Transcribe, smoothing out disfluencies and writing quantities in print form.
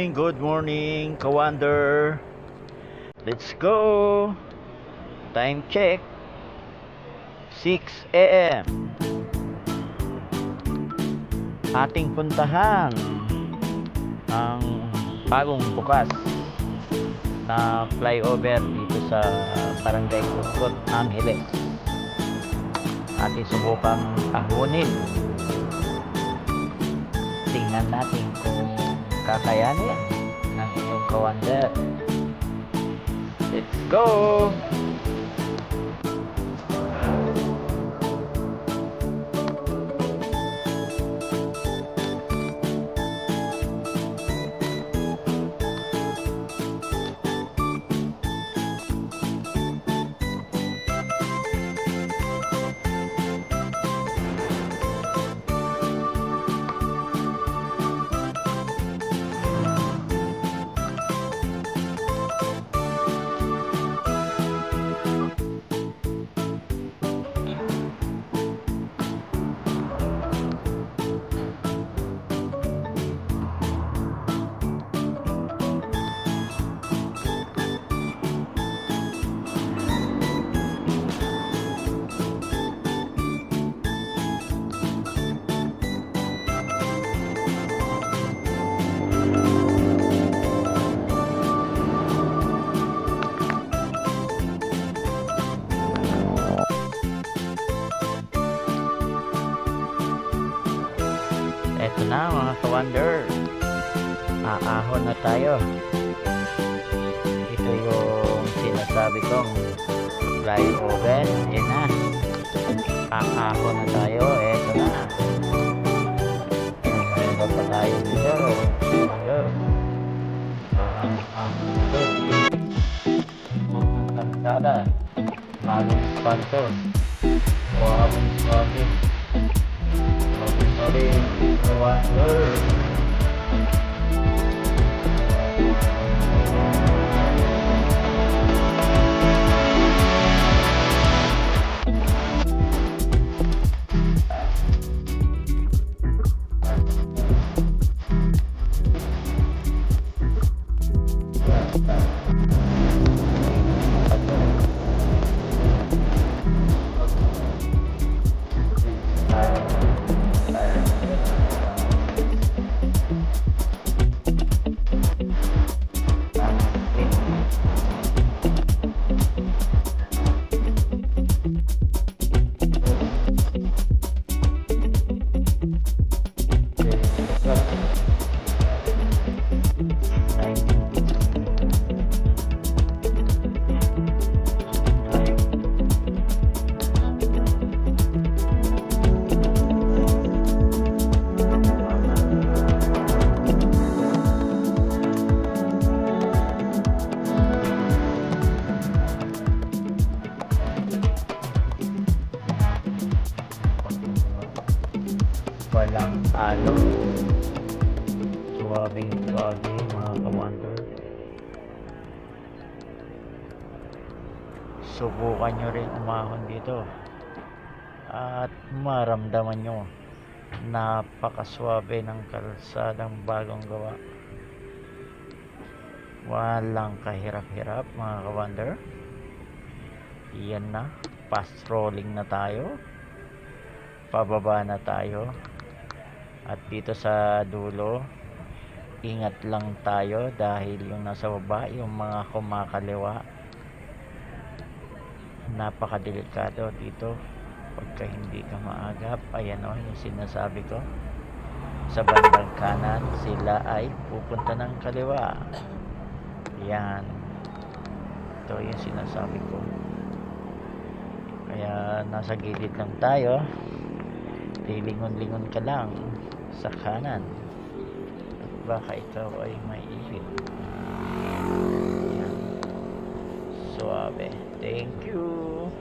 good morning, Kawander. Let's go. Time check, 6 a.m. Ating puntahan ang bagong bukas na flyover dito sa Barangay Kusgot, Angeles. Ating subukang ahunin. Tingnan natin kung kakayanin ng inyong Kawander. Let's go! Eto na mga Kawander, aahon na tayo. Ito yung sinasabi kong flyover. Yan na, aahon na tayo. Eto na, meron pa tayo dito. Ang kalsada, bagong sponsor, wabong swabe. Kawander. Walang alo, suwabing mga Kawander. Subukan nyo rin umahon dito at maramdaman nyo napakaswabe ng kalsadang bagong gawa. Walang kahirap-hirap mga Kawander. Yan na, fast rolling na tayo, pababa na tayo. At dito sa dulo, ingat lang tayo dahil yung nasa baba, yung mga kumakaliwa, napakadelikado dito pagka hindi ka maagap. Ayan o, yung sinasabi ko, sa bandang kanan sila ay pupunta ng kaliwa. Yan, ito yung sinasabi ko. Kaya nasa gilid lang tayo, lilingon-lingon ka lang sa kanan at baka ikaw ay maiipit. Yan, suabe. Thank you.